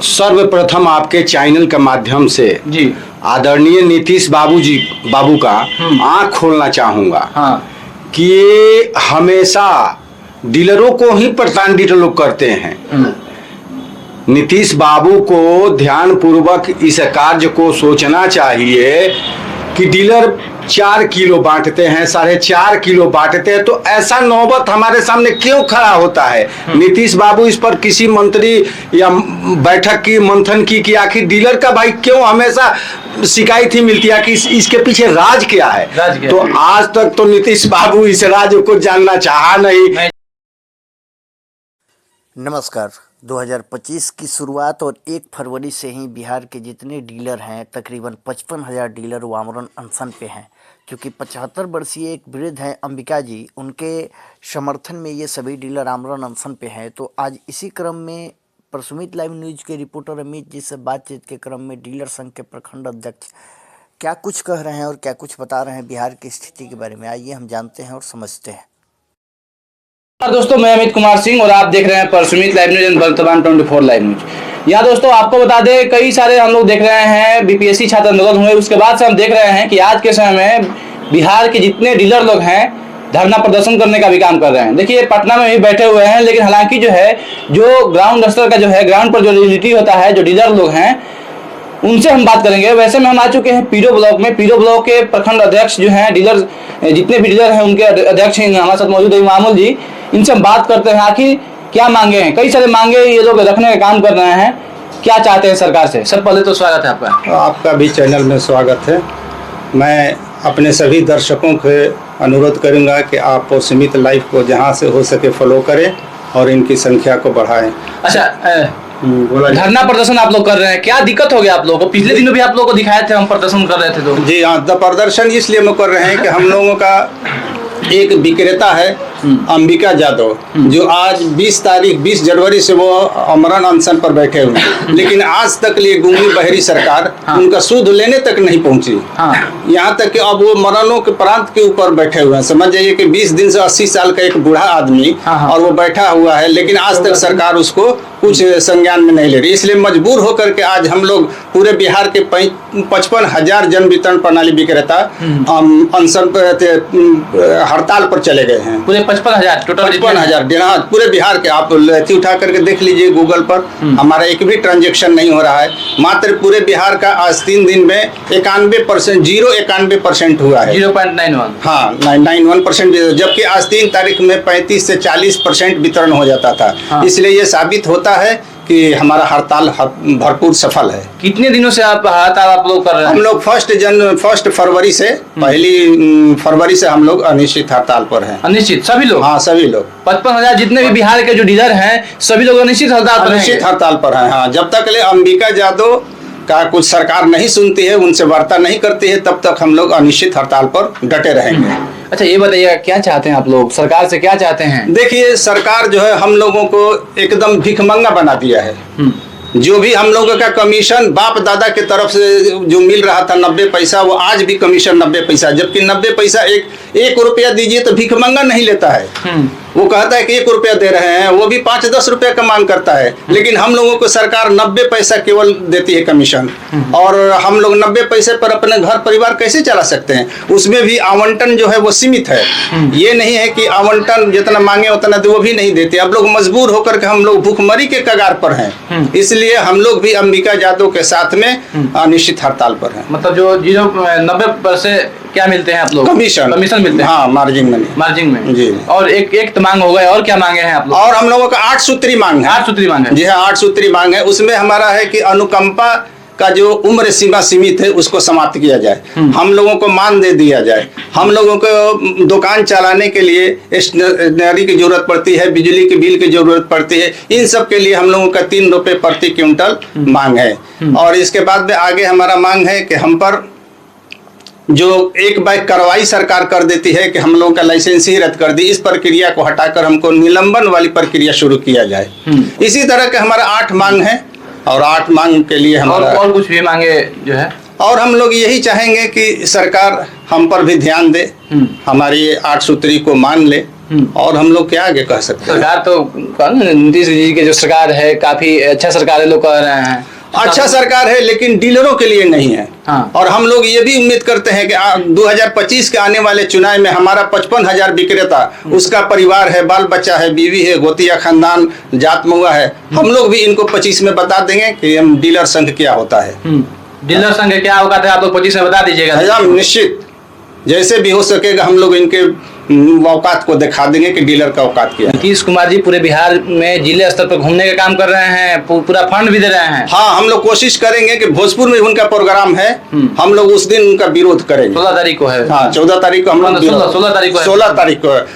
सर्वप्रथम आपके चैनल के माध्यम से जी आदरणीय नीतीश बाबू का आंख खोलना चाहूंगा। हाँ कि ये हमेशा डीलरों को ही प्रताड़ित लोग करते हैं। नीतीश बाबू को ध्यानपूर्वक इस कार्य को सोचना चाहिए कि डीलर 4 किलो बांटते हैं, 4.5 किलो बांटते हैं, तो ऐसा नौबत हमारे सामने क्यों खड़ा होता है? नीतीश बाबू इस पर किसी मंत्री या बैठक की मंथन की कि आखिर डीलर का भाई क्यों हमेशा शिकायत ही मिलती है कि इसके पीछे राज क्या है? तो आज तक तो नीतीश बाबू इस राज को जानना चाहा नहीं। नमस्कार। 2025 की शुरुआत और 1 फरवरी से ही बिहार के जितने डीलर हैं तकरीबन 55,000 डीलर वो आमरण अनशन पे हैं, क्योंकि 75 वर्षीय एक वृद्ध हैं अंबिका जी, उनके समर्थन में ये सभी डीलर आमरण अनशन पे हैं। तो आज इसी क्रम में प्रसुमित लाइव न्यूज के रिपोर्टर अमित जी से बातचीत के क्रम में डीलर संघ के प्रखंड अध्यक्ष क्या कुछ कह रहे हैं और क्या कुछ बता रहे हैं बिहार की स्थिति के बारे में, आइए हम जानते हैं और समझते हैं। दोस्तों, मैं अमित कुमार सिंह और आप देख रहे हैं प्रसुमित लाइव न्यूज एंड वर्तमान 24 लाइव न्यूज। यहाँ दोस्तों आपको बता दें, कई सारे हम लोग देख रहे हैं बीपीएससी छात्र आंदोलन हुए, उसके बाद से हम देख रहे हैं कि आज के समय में बिहार के जितने डीलर लोग हैं धरना प्रदर्शन करने का भी काम कर रहे हैं। देखिए पटना में भी बैठे हुए हैं, लेकिन हालांकि जो ग्राउंड स्तर का ग्राउंड पर जो रियलिटी होता है, जो डीलर लोग हैं उनसे हम बात करेंगे। वैसे में हम आ चुके हैं पीरो ब्लॉक में। पीरो ब्लॉक के प्रखंड अध्यक्ष जो हैं, डीलर जितने भी डीलर हैं उनके अध्यक्ष हैं हमारे साथ मौजूद है मामूल जी। इनसे हम बात करते हैं आखिर क्या मांगे हैं। कई सारे मांगे ये लोग रखने का काम कर रहे हैं, क्या चाहते हैं सरकार से। सब पहले तो स्वागत है आपका। आपका भी चैनल में स्वागत है। मैं अपने सभी दर्शकों को अनुरोध करूंगा कि आप प्रसुमित लाइव को जहां से हो सके फॉलो करें और इनकी संख्या को बढ़ाएं। अच्छा, धरना प्रदर्शन आप लोग कर रहे हैं, क्या दिक्कत हो गया आप लोगों को? पिछले दिनों भी आप लोगों को दिखाए थे, हम प्रदर्शन कर रहे थे तो। जी हाँ, प्रदर्शन इसलिए हम कर रहे हैं कि हम लोगों का एक विक्रेता है अंबिका यादव, जो आज 20 जनवरी से वो आमरण अनशन पर बैठे हुए हैं, लेकिन आज तक लिए गूंगी बहरी सरकार उनका सूद लेने तक नहीं पहुंची। यहाँ तक कि अब वो मरणों के प्रांत के ऊपर बैठे हुए हैं। समझ जाइए कि 20 दिन से 80 साल का एक बूढ़ा आदमी और वो बैठा हुआ है, लेकिन आज तक सरकार उसको कुछ संज्ञान में नहीं ले रही। इसलिए मजबूर होकर के आज हम लोग पूरे बिहार के 55,000 जन वितरण प्रणाली विक्रेता अनशन पर हड़ताल पर चले गए हैं। पूरे 55,000 टोटल 55,000 पूरे बिहार के। आप अथी उठा करके देख लीजिए गूगल पर, हमारा एक भी ट्रांजेक्शन नहीं हो रहा है। मात्र पूरे बिहार का आज 3 दिन में 91% 0.91% हुआ है। 0.91 हाँ 91%, जबकि आज 3 तारीख में 35 से 40% वितरण हो जाता था। इसलिए ये साबित होता है कि हमारा हड़ताल भरपूर सफल है। कितने दिनों से आप हड़ताल आप लोग कर रहे हैं? हम लोग 1 फरवरी से 1 फरवरी से हम लोग अनिश्चित हड़ताल पर हैं। अनिश्चित सभी लोग? हाँ सभी लोग। 55,000 जितने भी बिहार के जो डीलर हैं सभी लोग अनिश्चित हड़ताल पर हैं। हाँ, जब तक ले अंबिका यादव का कुछ सरकार नहीं सुनती है, उनसे वार्ता नहीं करती है, तब तक हम लोग अनिश्चित हड़ताल पर डटे रहेंगे। अच्छा, ये बताइए क्या चाहते हैं आप लोग, सरकार से क्या चाहते हैं? देखिए सरकार हम लोगों को एकदम भिखमंगा बना दिया है। जो भी हम लोगों का कमीशन बाप दादा के तरफ से जो मिल रहा था 90 पैसा, वो आज भी कमीशन 90 पैसा, जबकि 90 पैसा एक रुपया दीजिए तो भिखमंगा नहीं लेता है। वो कहता है कि 1 रुपया दे रहे हैं, वो भी 5-10 रुपया का मांग करता है, लेकिन हम लोगों को सरकार 90 पैसा केवल देती है कमीशन। और हम लोग 90 पैसे पर अपने घर परिवार कैसे चला सकते हैं? उसमें भी आवंटन जो है वो सीमित है। ये नहीं है कि आवंटन जितना मांगे उतना दे, वो भी नहीं देते। अब लोग मजबूर होकर के हम लोग भूखमरी के कगार पर हैं। इसलिए हम लोग भी अंबिका यादव के साथ में अनिश्चित हड़ताल पर हैं। मतलब जो 90% क्या मिलते हैं आप लोग? कमीशन मिलते हैं। हाँ, मार्जिन में जी। और एक मांग हो गए, और क्या मांगे हैं आप लोग? और हम लोगों का 8 सूत्री मांग है। 8 सूत्री मांग है? जी हाँ, 8 सूत्री मांग है। उसमें हमारा है कि अनुकंपा का जो उम्र सीमा सीमित है उसको समाप्त किया जाए, हम लोगों को मान दे दिया जाए। हम लोगों को दुकान चलाने के लिए स्टेशनरी की जरूरत पड़ती है, बिजली के बिल की जरूरत पड़ती है, इन सब के लिए हम लोगों का 3 रुपये प्रति क्विंटल मांग है। और इसके बाद में आगे हमारा मांग है कि हम पर जो एक बार कार्रवाई सरकार कर देती है कि हम लोगों का लाइसेंस ही रद्द कर दी, इस प्रक्रिया को हटाकर हमको निलंबन वाली प्रक्रिया शुरू किया जाए। इसी तरह के हमारा 8 मांग है और 8 मांग के लिए हमारा और कुछ भी मांगे जो है और हम लोग यही चाहेंगे कि सरकार हम पर भी ध्यान दे, हमारी 8 सूत्री को मान ले, और हम लोग क्या आगे कह सकते हैं। सरकार तो नीतीश जी की जो सरकार है काफी अच्छा सरकार है, लोग कह रहे हैं अच्छा सरकार है, लेकिन डीलरों के लिए नहीं है। हाँ। और हम लोग ये भी उम्मीद करते हैं कि 2025 के आने वाले चुनाव में हमारा 55,000 विक्रेता, उसका परिवार है, बाल बच्चा है, बीवी है, गोतिया खानदान, जात महुआ है, हम लोग भी इनको 25 में बता देंगे कि हम डीलर संघ क्या होता है। डीलर संघ क्या होगा आप लोग 25 में बता दीजिएगा। हम निश्चित जैसे भी हो सकेगा हम लोग इनके औकात को दिखा देंगे कि डीलर का औकात क्या है। नीतीश कुमार जी पूरे बिहार में जिले स्तर पर घूमने का काम कर रहे हैं, पूरा फंड भी दे रहे हैं। हाँ, हम लोग कोशिश करेंगे कि भोजपुर में उनका प्रोग्राम है, हम लोग उस दिन उनका विरोध करेंगे। 16 तारीख को है। हाँ, 14 तारीख को हम लोग 16 तारीख को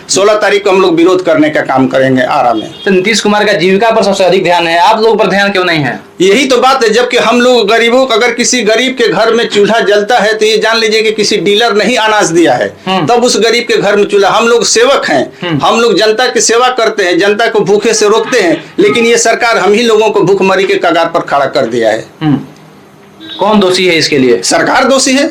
16 तारीख को हम लोग विरोध करने का काम करेंगे आरा में। तो नीतीश कुमार का जीविका पर सबसे अधिक ध्यान है, आप लोगों पर ध्यान क्यों नहीं है? यही तो बात है, जबकि हम लोग गरीबों को, अगर किसी गरीब के घर में चूल्हा जलता है तो ये जान लीजिए कि किसी डीलर नहीं अनाज दिया है, तब उस गरीब के घर में चूल्हा। हम लोग सेवक हैं, हम लोग जनता की सेवा करते हैं, जनता को भूखे से रोकते हैं, लेकिन ये सरकार हम ही लोगों को भूखमरी के कगार पर खड़ा कर दिया है। कौन दोषी है इसके लिए? सरकार दोषी है,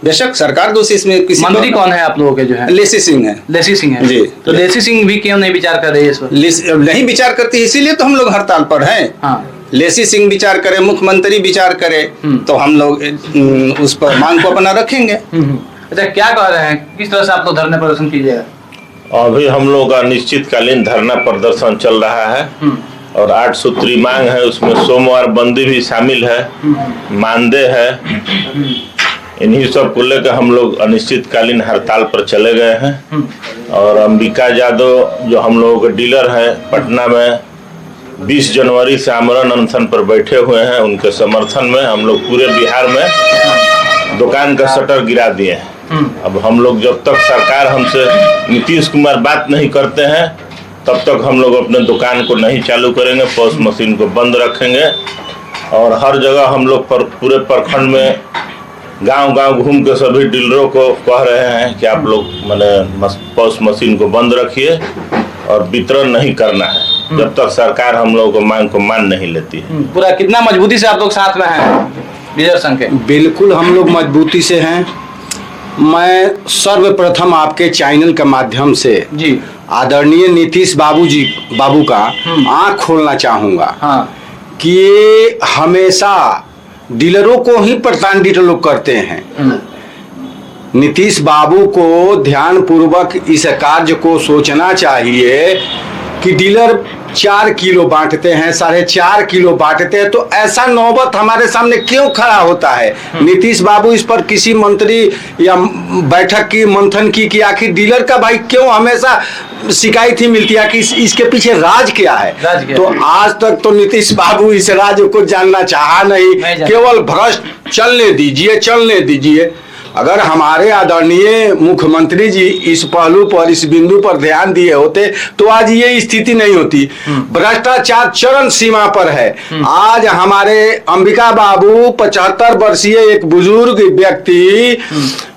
बेशक सरकार दोषी। इसमें किसी मंत्री कौन है आप लोगों के जो है? लेसी सिंह है। लेसी सिंह है जी। तो लेसी सिंह भी क्यों नहीं विचार कर रही है इस पर? नहीं विचार करती, इसीलिए तो हम लोग हड़ताल पर हैं। हाँ। लेसी सिंह विचार करे, मुख्यमंत्री विचार करे, तो हम लोग उस पर मांग को अपना रखेंगे। अच्छा, क्या कह रहे हैं, किस तरह से आप लोग धरने प्रदर्शन कीजिएगा? अभी हम लोग का निश्चितकालीन धरना प्रदर्शन चल रहा है और 8 सूत्री मांग है, उसमें सोमवार बंदी भी शामिल है, मानदेय है। इन्हीं सब को लेकर हम लोग अनिश्चितकालीन हड़ताल पर चले गए हैं। और अंबिका यादव जो हम लोगों के डीलर है पटना में, 20 जनवरी से आमरण अनशन पर बैठे हुए हैं। उनके समर्थन में हम लोग पूरे बिहार में दुकान का शटर गिरा दिए हैं। अब हम लोग जब तक सरकार हमसे, नीतीश कुमार बात नहीं करते हैं, तब तक हम लोग अपने दुकान को नहीं चालू करेंगे, पॉस मशीन को बंद रखेंगे। और हर जगह हम लोग पूरे प्रखंड में गांव-गांव घूम के सभी डीलरों को कह रहे हैं कि आप लोग पॉस मशीन को बंद रखिए और वितरण नहीं करना है जब तक सरकार हम लोगों को मांग को मान नहीं लेती है। पूरा कितना मजबूती से आप लोग साथ में हैं डीलर संघ के? बिल्कुल हम लोग मजबूती से हैं। मैं सर्वप्रथम आपके चैनल के माध्यम से जी आदरणीय नीतीश बाबू का आंख खोलना चाहूंगा। हाँ। कि ये हमेशा डीलरों को ही प्रताड़ित लोग करते हैं। नीतीश बाबू को ध्यान पूर्वक इस कार्य को सोचना चाहिए कि डीलर 4 किलो बांटते हैं, 4.5 किलो बांटते हैं, तो ऐसा नौबत हमारे सामने क्यों खड़ा होता है? नीतीश बाबू इस पर किसी मंत्री या बैठक की मंथन की कि आखिर डीलर का भाई क्यों हमेशा शिकायत ही मिलती है कि इसके पीछे राज क्या है? तो आज तक तो नीतीश बाबू इस राज को जानना चाहा नहीं, केवल भ्रष्ट चलने दीजिए। अगर हमारे आदरणीय मुख्यमंत्री जी इस पहलू पर, इस बिंदु पर ध्यान दिए होते तो आज ये स्थिति नहीं होती। भ्रष्टाचार चरम सीमा पर है। आज हमारे अंबिका बाबू 75 वर्षीय एक बुजुर्ग व्यक्ति,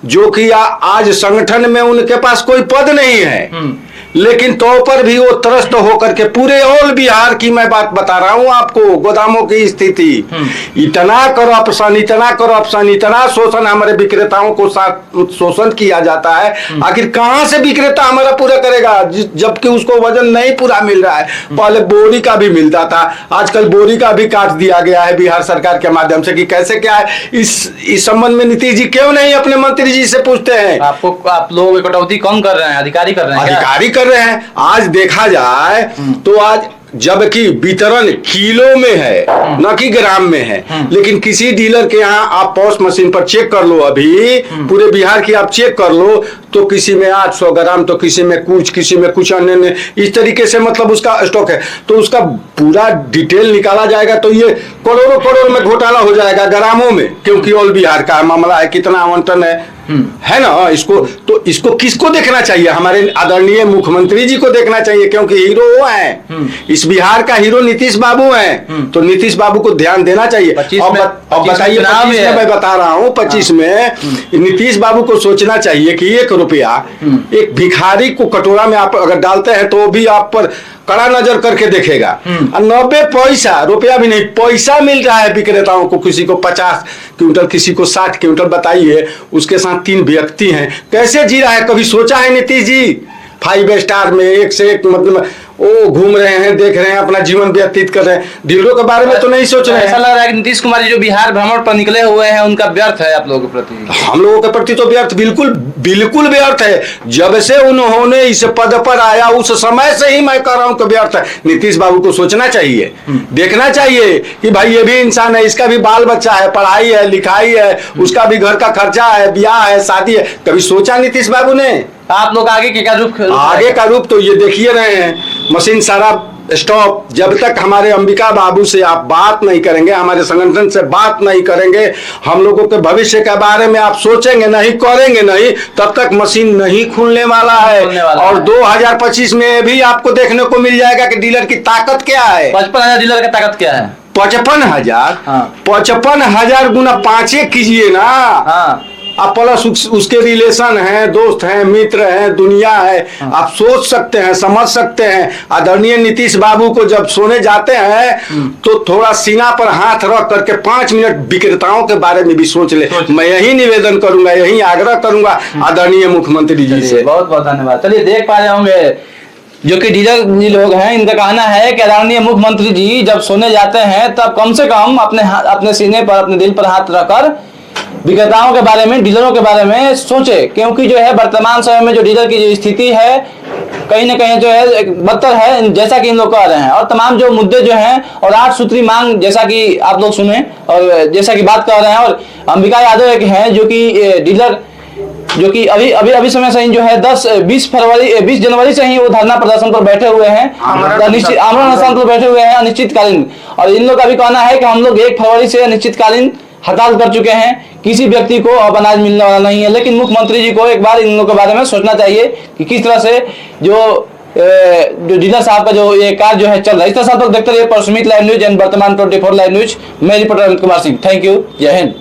जो कि आज संगठन में उनके पास कोई पद नहीं है, लेकिन तो पर भी वो त्रस्त होकर के पूरे ऑल बिहार की मैं बात बता रहा हूं आपको, गोदामों की स्थिति, इतना करप्शन, इतना शोषण हमारे विक्रेताओं को साथ शोषण किया जाता है। आखिर कहां से विक्रेता हमारा पूरा करेगा जबकि उसको वजन नहीं पूरा मिल रहा है? पहले बोरी का भी मिलता था, आजकल बोरी का भी काट दिया गया है बिहार सरकार के माध्यम से कि कैसे क्या है। इस संबंध में नीतीश जी क्यों नहीं अपने मंत्री जी से पूछते हैं? आप लोग कटौती कौन कर रहे हैं? अधिकारी कर रहे हैं रहे हैं। आज देखा जाए तो आज जबकि वितरण किलो में है न कि ग्राम में है, लेकिन किसी डीलर के यहाँ आप पॉस मशीन पर चेक कर लो, अभी पूरे बिहार की आप चेक कर लो तो किसी में 800 ग्राम, तो किसी में कुछ अन्य इस तरीके से मतलब उसका स्टॉक है। तो उसका पूरा डिटेल निकाला जाएगा तो ये करोड़ों में घोटाला हो जाएगा ग्रामों में, क्योंकि ऑल बिहार का मामला है, कितना आवंटन है ना। इसको किसको देखना चाहिए? हमारे आदरणीय मुख्यमंत्री जी को देखना चाहिए, क्योंकि हीरो वो हैं, इस बिहार का हीरो नीतीश बाबू हैं। तो नीतीश बाबू को ध्यान देना चाहिए। अब बताइए, 25 में मैं बता रहा हूँ, 25 में नीतीश बाबू को सोचना चाहिए कि 1 रुपया एक भिखारी को कटोरा में आप अगर डालते हैं तो भी आप पर कड़ा नजर करके देखेगा। और 90 पैसा रुपया भी नहीं, पैसा मिल रहा है विक्रेताओं को, किसी को 50 क्विंटल, किसी को 60 क्विंटल। बताइए, उसके साथ 3 व्यक्ति हैं, कैसे जी रहा है? कभी सोचा है नीतीश जी? 5 स्टार में एक से एक मतलब वो घूम रहे हैं, देख रहे हैं, अपना जीवन व्यतीत कर रहे हैं, डीलरों के बारे में तो नहीं सोच रहे हैं। ऐसा लग रहा है कि नीतीश कुमार जी जो बिहार भ्रमण पर निकले हुए हैं उनका व्यर्थ है आप लोगों के प्रति। हम लोगों के प्रति तो व्यर्थ, बिल्कुल बिल्कुल व्यर्थ है। जब से उन्होंने इस पद पर आया उस समय से ही मैं कह रहा हूं कि व्यर्थ है। नीतीश बाबू को सोचना चाहिए, देखना चाहिए कि भाई ये भी इंसान है, इसका भी बाल बच्चा है, पढ़ाई है, लिखाई है, उसका भी घर का खर्चा है, ब्याह है, शादी है। कभी सोचा नीतीश बाबू ने? आप लोग आगे के क्या रुख? आगे का रूप तो ये देखिए रहे हैं, मशीन सारा स्टॉप। जब तक हमारे अंबिका बाबू से आप बात नहीं करेंगे, हमारे संगठन से बात नहीं करेंगे, हम लोगों के भविष्य के बारे में आप सोचेंगे नहीं, करेंगे नहीं, तब तक मशीन नहीं खुलने वाला है। और 2025 में भी आपको देखने को मिल जाएगा कि डीलर की ताकत क्या है। 55,000 डीलर की ताकत क्या है? 55,000। हाँ। 55,000 गुना 5 कीजिए ना। हाँ। आप प्लस उसके रिलेशन हैं, दोस्त हैं, मित्र हैं, दुनिया है। आप सोच सकते हैं, समझ सकते हैं। आदरणीय नीतीश बाबू को जब सोने जाते हैं तो थोड़ा सीना पर हाथ रख करके 5 मिनट विक्रेताओं के बारे में भी सोच ले। मैं यही निवेदन करूंगा, यही आग्रह करूंगा आदरणीय मुख्यमंत्री जी से। बहुत बहुत धन्यवाद। चलिए, देख पा रहे होंगे जो कि डीलर जी लोग हैं, इनका कहना है कि आदरणीय मुख्यमंत्री जी जब सोने जाते हैं तब कम से कम अपने सीने पर, अपने दिल पर हाथ रखकर विक्रेताओं के बारे में, डीलरों के बारे में सोचे। क्योंकि जो है वर्तमान समय में जो डीलर की जो स्थिति है कहीं ना कहीं जो है बदतर है, जैसा कि इन लोग कह रहे हैं। और तमाम जो मुद्दे जो हैं और 8 सूत्री मांग, जैसा कि आप लोग सुने और जैसा कि बात कर रहे हैं, और अंबिका यादव एक हैं जो कि डीलर, जो कि अभी समय से ही जो है 20 जनवरी से ही वो धरना प्रदर्शन पर बैठे हुए हैं, आमरण अनशन पर बैठे हुए हैं अनिश्चितकालीन। और इन लोग का भी कहना है कि हम लोग 1 फरवरी से अनिश्चितकालीन हड़ताल कर चुके हैं, किसी व्यक्ति को अब अनाज मिलने वाला नहीं है। लेकिन मुख्यमंत्री जी को एक बार इन लोगों के बारे में सोचना चाहिए कि किस तरह से जो डीलर साहब का जो ये कार्य जो है चल रहा है। इस तरह से आप लोग देखते रहिए परसुमित लाइव न्यूज एंड वर्तमान 24 लाइव न्यूज। मैं reporter Amit Kumar Singh. Thank you. जय हिंद।